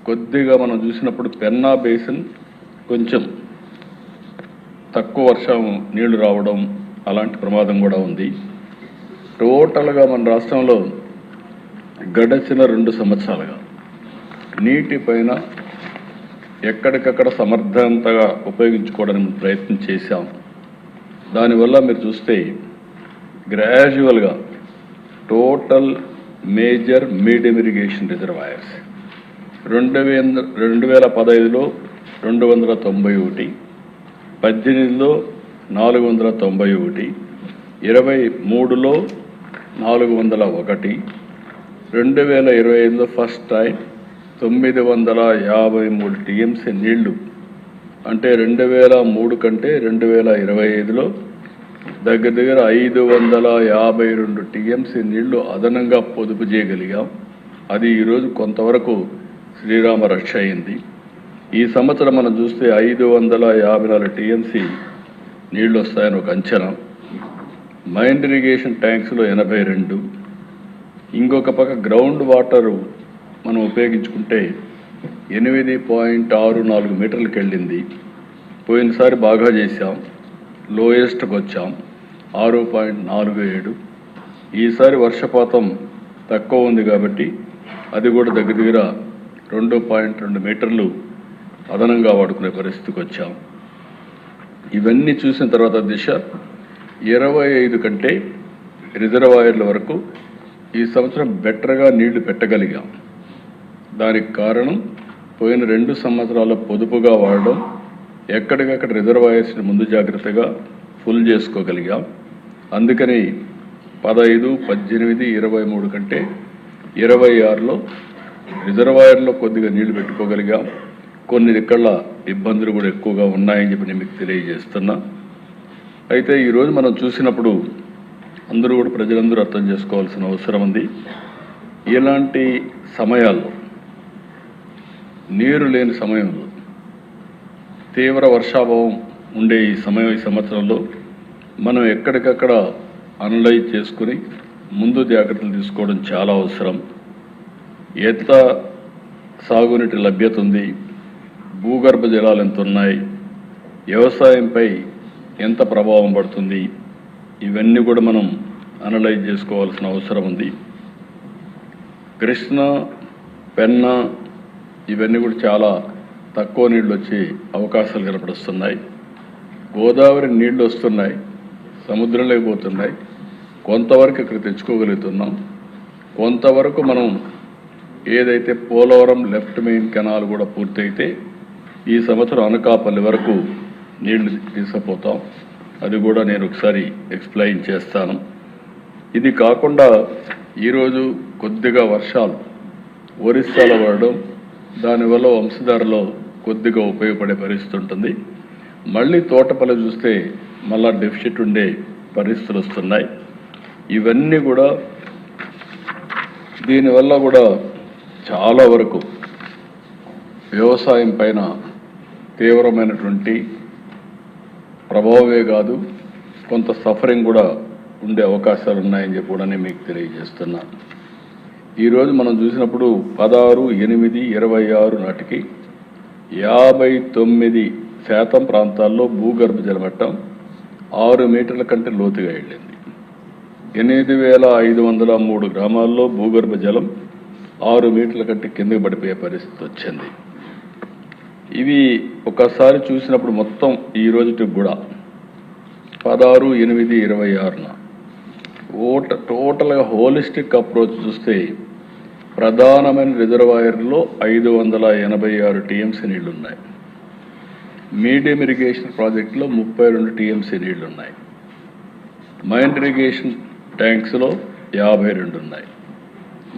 కొద్దిగా మనం చూసినప్పుడు పెన్నా బేసిన్ కొంచెం తక్కువ వర్షం నీళ్లు రావడం అలాంటి ప్రమాదం కూడా ఉంది. టోటల్గా మన రాష్ట్రంలో గడిచిన 2 సంవత్సరాలుగా నీటిపైన ఎక్కడికక్కడ సమర్థవంతంగా ఉపయోగించుకోవడానికి ప్రయత్నం చేశాం. దానివల్ల మీరు చూస్తే గ్రాడ్యువల్గా total major medium irrigation reservoirs 2015లో 291, 18లో 491, 23లో 401, 2025లో ఫస్ట్ టైం 953 టీఎంసీ నీళ్లు, అంటే 2003 కంటే 2025లో దగ్గర 552 టీఎంసీ నీళ్లు అదనంగా పొదుపు చేయగలిగాం. అది ఈరోజు కొంతవరకు శ్రీరామ రక్ష అయింది. ఈ సంవత్సరం మనం చూస్తే 554 టీఎంసీ నీళ్లు వస్తాయని ఒక అంచనా. మైండ్ ఇరిగేషన్ ట్యాంక్స్లో 82, ఇంకొక పక్క గ్రౌండ్ వాటరు మనం ఉపయోగించుకుంటే 8.64 మీటర్లకు వెళ్ళింది. పోయినసారి బాగా చేశాం, లోయెస్ట్కి వచ్చాం 6.47. ఈసారి వర్షపాతం తక్కువ ఉంది కాబట్టి అది కూడా దగ్గర 2.2 మీటర్లు అదనంగా వాడుకునే పరిస్థితికి వచ్చాం. ఇవన్నీ చూసిన తర్వాత దిశ 25 కంటే రిజర్వాయర్ల వరకు ఈ సంవత్సరం బెటర్గా నీళ్లు పెట్టగలిగాం. దానికి కారణం పోయిన 2 సంవత్సరాల పొదుపుగా వాడడం, ఎక్కడికక్కడ రిజర్వాయర్స్ని ముందు జాగ్రత్తగా ఫుల్ చేసుకోగలిగాం. అందుకని 15, 18, 23 కంటే 26లో రిజర్వాయర్లో కొద్దిగా నీళ్లు పెట్టుకోగలిగాం. కొన్ని ఇక్కడ ఇబ్బందులు కూడా ఎక్కువగా ఉన్నాయని చెప్పి నేను మీకు తెలియజేస్తున్నా. అయితే ఈరోజు మనం చూసినప్పుడు అందరూ కూడా ప్రజలందరూ అర్థం చేసుకోవాల్సిన అవసరం ఉంది. ఇలాంటి సమయాల్లో, నీరు లేని సమయంలో, తీవ్ర వర్షాభావం ఉండే ఈ సంవత్సరంలో మనం ఎక్కడికక్కడ అనలైజ్ చేసుకుని ముందు జాగ్రత్తలు తీసుకోవడం చాలా అవసరం. ఎంత సాగునీటి లభ్యత ఉంది, భూగర్భ జలాలు ఎంత ఉన్నాయి, వ్యవసాయంపై ఎంత ప్రభావం పడుతుంది, ఇవన్నీ కూడా మనం అనలైజ్ చేసుకోవాల్సిన అవసరం ఉంది. కృష్ణ, పెన్నా ఇవన్నీ కూడా చాలా తక్కువ నీళ్ళు వచ్చే అవకాశాలు కనపడుస్తున్నాయి. గోదావరి నీళ్లు వస్తున్నాయి, సముద్రంలోకి పోతున్నాయి. కొంతవరకు ఇక్కడ తెచ్చుకోగలుగుతున్నాం. కొంతవరకు మనం ఏదైతే పోలవరం లెఫ్ట్ మెయిన్ కెనాల్ కూడా పూర్తయితే ఈ సంవత్సరం అనకాపల్లి వరకు నీళ్లు తీసుకుపోతాం. అది కూడా నేను ఒకసారి ఎక్స్ప్లెయిన్ చేస్తాను. ఇది కాకుండా ఈరోజు కొద్దిగా వర్షాలు ఒరిస్సాలో పడడం, దానివల్ల వంశధారలో కొద్దిగా ఉపయోగపడే పరిస్థితి ఉంటుంది. మళ్ళీ తోటపల్లి చూస్తే మళ్ళా డెఫిసిట్ ఉండే పరిస్థితులు వస్తున్నాయి. ఇవన్నీ కూడా దీనివల్ల కూడా చాలా వరకు వ్యవసాయం పైన తీవ్రమైనటువంటి ప్రభావమే కాదు, కొంత సఫరింగ్ కూడా ఉండే అవకాశాలు ఉన్నాయని చెప్పి కూడా నేను మీకు తెలియజేస్తున్నా. ఈరోజు మనం చూసినప్పుడు 16/8/26 నాటికి 59% ప్రాంతాల్లో భూగర్భ జలమట్టం 6 మీటర్ల కంటే లోతుగా వెళ్ళింది. 8,503 గ్రామాల్లో భూగర్భ జలం 6 మీటర్ల కంటే కిందకి పడిపోయే పరిస్థితి వచ్చింది. ఇవి ఒకసారి చూసినప్పుడు మొత్తం ఈ రోజుకి కూడా 16/8/26న టోటల్గా హోలిస్టిక్ అప్రోచ్ చూస్తే ప్రధానమైన రిజర్వాయర్లో 586 టీఎంసీ నీళ్లు ఉన్నాయి. మీడియం ఇరిగేషన్ ప్రాజెక్టులో 32 టీఎంసీ నీళ్లు ఉన్నాయి. మైండ్ ఇరిగేషన్ ట్యాంక్స్లో 52 ఉన్నాయి.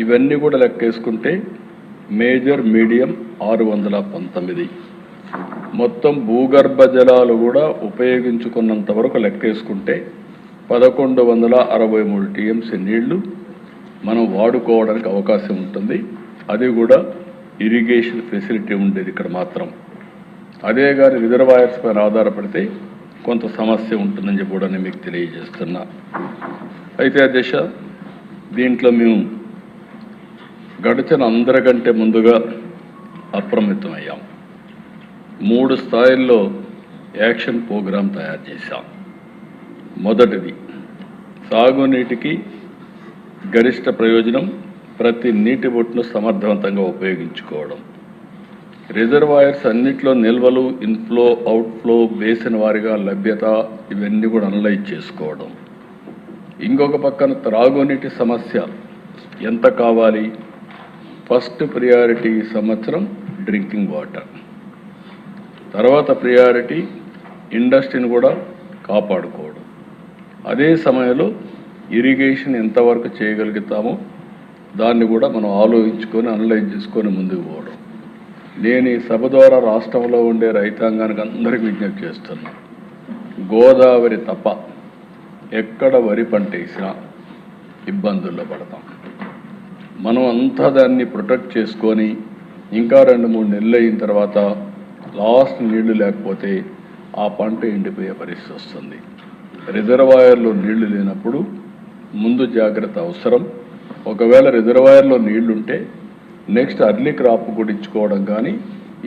ఇవన్నీ కూడా లెక్కేసుకుంటే మేజర్ మీడియం 619. మొత్తం భూగర్భ జలాలు కూడా ఉపయోగించుకున్నంత వరకు లెక్కేసుకుంటే 1163 టీఎంసీ నీళ్లు మనం వాడుకోవడానికి అవకాశం ఉంటుంది. అది కూడా ఇరిగేషన్ ఫెసిలిటీ ఉండేది ఇక్కడ మాత్రం. అదే కానీ రిజర్వాయర్స్ పైన ఆధారపడితే కొంత సమస్య ఉంటుందని చెప్పి కూడా నేను మీకు తెలియజేస్తున్నా. అయితే అధ్యక్ష, దీంట్లో మేము గడిచిన అందరికంటే ముందుగా అప్రమత్తమయ్యాం. 3 స్థాయిల్లో యాక్షన్ ప్రోగ్రాం తయారు చేశాం. మొదటిది, సాగునీటికి గరిష్ట ప్రయోజనం, ప్రతి నీటి బొట్టును సమర్థవంతంగా ఉపయోగించుకోవడం. రిజర్వాయర్స్ అన్నిట్లో నిల్వలు, ఇన్ఫ్లో, అవుట్ఫ్లో, బేసిన్ వారిగా లభ్యత, ఇవన్నీ కూడా అనలైజ్ చేసుకోవడం. ఇంకొక పక్కన త్రాగునీటి సమస్య ఎంత కావాలి, ఫస్ట్ ప్రియారిటీ సంవత్సరం డ్రింకింగ్ వాటర్, తర్వాత ప్రియారిటీ ఇండస్ట్రీని కూడా కాపాడుకోవడం. అదే సమయంలో ఇరిగేషన్ ఎంతవరకు చేయగలుగుతామో దాన్ని కూడా మనం ఆలోచించుకొని అనలైజ్ చేసుకొని ముందుకు పోవడం. నేను ఈ సభ ద్వారా రాష్ట్రంలో ఉండే రైతాంగానికి అందరికీ విజ్ఞప్తి చేస్తున్నా, గోదావరి తప్ప ఎక్కడ వరి పంట వేసినా ఇబ్బందుల్లో పడతాం. మనం అంతా దాన్ని ప్రొటెక్ట్ చేసుకొని ఇంకా 2-3 నెలలు అయిన తర్వాత లాస్ట్ నీళ్లు లేకపోతే ఆ పంట ఎండిపోయే పరిస్థితి వస్తుంది. రిజర్వాయర్లో నీళ్లు లేనప్పుడు ముందు జాగ్రత్త అవసరం. ఒకవేళ రిజర్వాయర్లో నీళ్లుంటే నెక్స్ట్ అర్లీ క్రాప్ కూడా ఇచ్చుకోవడం కానీ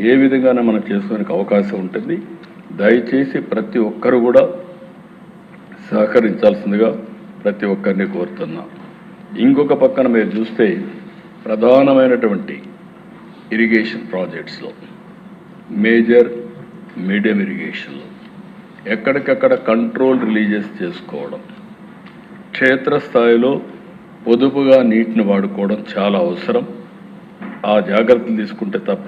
ఏ విధంగానే మనం చేసుకోవడానికి అవకాశం ఉంటుంది. దయచేసి ప్రతి ఒక్కరు కూడా సహకరించాల్సిందిగా ప్రతి ఒక్కరిని కోరుతున్నా. ఇంకొక పక్కన మీరు చూస్తే ప్రధానమైనటువంటి ఇరిగేషన్ ప్రాజెక్ట్స్లో, మేజర్ మీడియం ఇరిగేషన్లో ఎక్కడికక్కడ కంట్రోల్ రిలీజెస్ చేసుకోవడం, క్షేత్రస్థాయిలో పొదుపుగా నీటిని వాడుకోవడం చాలా అవసరం. ఆ జాగ్రత్తలు తీసుకుంటే తప్ప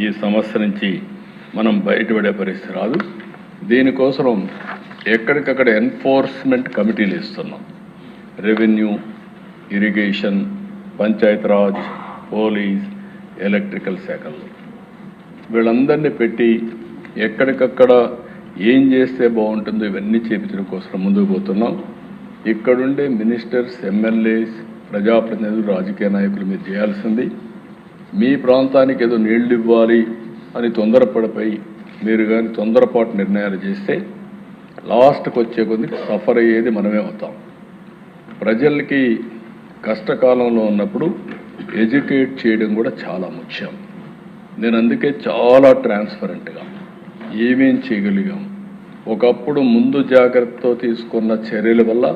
ఈ సమస్య నుంచి మనం బయటపడే పరిస్థితి రాదు. దీనికోసం ఎక్కడికక్కడ ఎన్ఫోర్స్మెంట్ కమిటీలు ఇస్తున్నాం. Revenue, irrigation, Panchayati Raj, police, electrical శాఖల్లో వీళ్ళందరినీ పెట్టి ఎక్కడికక్కడ ఏం చేస్తే బాగుంటుందో ఇవన్నీ చేపించడం కోసం ముందుకు పోతున్నాం. ఇక్కడుండే మినిస్టర్స్, ఎమ్మెల్యేస్, ప్రజాప్రతినిధులు, రాజకీయ నాయకులు మీరు చేయాల్సింది, మీ ప్రాంతానికి ఏదో నీళ్లు ఇవ్వాలి అని తొందరపడిపోయి మీరు కానీ తొందరపాటు నిర్ణయాలు చేస్తే లాస్ట్కి వచ్చే కొద్ది సఫర్ అయ్యేది మనమే అవుతాం. ప్రజలకి కష్టకాలంలో ఉన్నప్పుడు ఎడ్యుకేట్ చేయడం కూడా చాలా ముఖ్యం. నేను అందుకే చాలా ట్రాన్స్పరెంట్గా ఏమేం చేయగలిగాం, ఒకప్పుడు ముందు జాగ్రత్తతో తీసుకున్న చర్యల వల్ల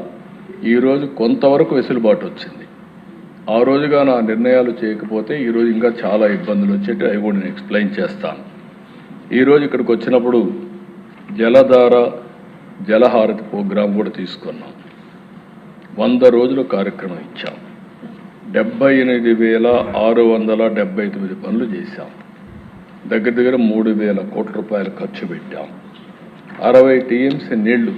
ఈరోజు కొంతవరకు వెసులుబాటు వచ్చింది. ఆ రోజుగా నా నిర్ణయాలు చేయకపోతే ఈరోజు ఇంకా చాలా ఇబ్బందులు వచ్చేటి. అవి కూడా నేను ఎక్స్ప్లెయిన్ చేస్తాను. ఈరోజు ఇక్కడికి వచ్చినప్పుడు జలధార, జలహారతి ప్రోగ్రాం కూడా తీసుకున్నాం. 100 రోజుల కార్యక్రమం ఇచ్చాం. 78,679 పనులు చేశాం. దగ్గర 3,000 కోట్ల రూపాయలు ఖర్చు పెట్టాం. 60 టీఎంసీ నీళ్లు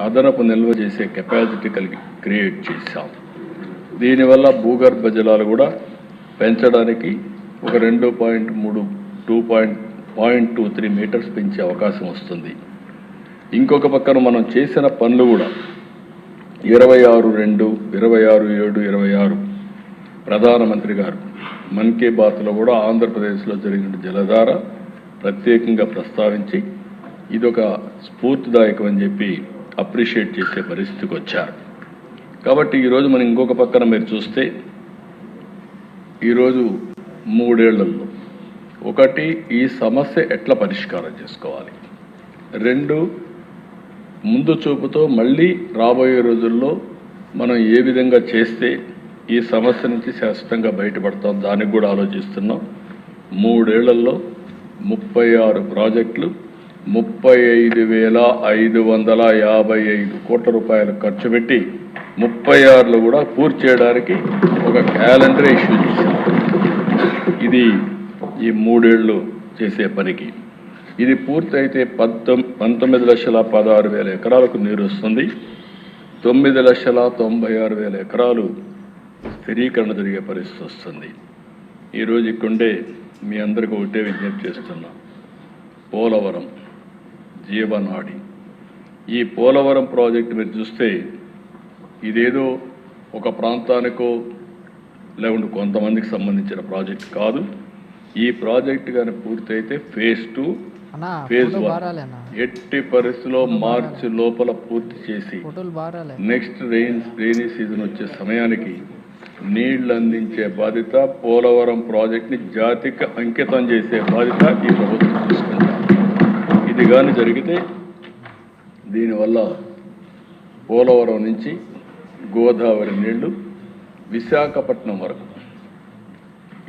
అదనపు నిల్వ చేసే కెపాసిటీ క్రియేట్ చేశాం. దీనివల్ల భూగర్భ జలాలు కూడా పెంచడానికి ఒక 2.23 మీటర్స్ పెంచే అవకాశం వస్తుంది. ఇంకొక పక్కన మనం చేసిన పనులు కూడా 26/2, 26/7, 26 ప్రధానమంత్రి గారు మన్ కీ బాత్లో కూడా ఆంధ్రప్రదేశ్లో జరిగిన జలధార ప్రత్యేకంగా ప్రస్తావించి ఇదొక స్ఫూర్తిదాయకం అని చెప్పి అప్రిషియేట్ చేసే పరిస్థితికి వచ్చారు. కాబట్టి ఈరోజు మనం ఇంకొక పక్కన మీరు చూస్తే ఈరోజు 3 ఏళ్లలో ఒకటి, ఈ సమస్య ఎట్లా పరిష్కారం చేసుకోవాలి, 2 ముందు చూపుతో మళ్ళీ రాబోయే రోజుల్లో మనం ఏ విధంగా చేస్తే ఈ సమస్య నుంచి శాశ్వతంగా బయటపడతాం దానికి కూడా ఆలోచిస్తున్నాం. 3 ఏళ్లలో 36 ప్రాజెక్టులు 35,555 కోట్ల రూపాయలు ఖర్చు పెట్టి 36లో కూడా పూర్తి చేయడానికి ఒక క్యాలెండర్ ఇష్యూ చేశాం. ఇది ఈ 3 ఏళ్ళు చేసే పనికి. ఇది పూర్తయితే 19,16,000 ఎకరాలకు నీరు వస్తుంది. 9,96,000 ఎకరాలు స్థిరీకరణ జరిగే పరిస్థితి వస్తుంది. ఈరోజు ఇక్కడే మీ అందరికీ ఒకటే విజ్ఞప్తి చేస్తున్నా, పోలవరం జీవనాడి. ఈ పోలవరం ప్రాజెక్టు మీరు చూస్తే ఇదేదో ఒక ప్రాంతానికో లేకుంటే కొంతమందికి సంబంధించిన ప్రాజెక్ట్ కాదు. ఈ ప్రాజెక్టు కానీ పూర్తయితే ఫేజ్ 2, ఫేజ్ 1 ఎట్టి పరిస్థితిలో మార్చి లోపల పూర్తి చేసి నెక్స్ట్ రెయినీ సీజన్ వచ్చే సమయానికి నీళ్లు అందించే బాధ్యత, పోలవరం ప్రాజెక్ట్ని జాతికి అంకితం చేసే బాధ్యత ఈ ప్రభుత్వం తీసుకుంటాం. ఇది కానీ జరిగితే దీనివల్ల పోలవరం నుంచి గోదావరి నీళ్లు విశాఖపట్నం వరకు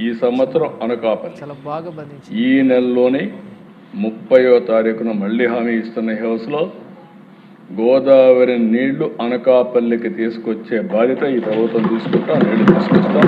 ఈ సంవత్సరం అనకాపల్లి ఈ నెలలోనే 30వ తారీఖున మళ్ళీ హామీ ఇస్తున్న హౌస్లో గోదావరి నీళ్లు అనకాపల్లికి తీసుకొచ్చే బాధ్యత ఈ ప్రభుత్వం తీసుకుంటాం. నీళ్లు తీసుకొస్తాం.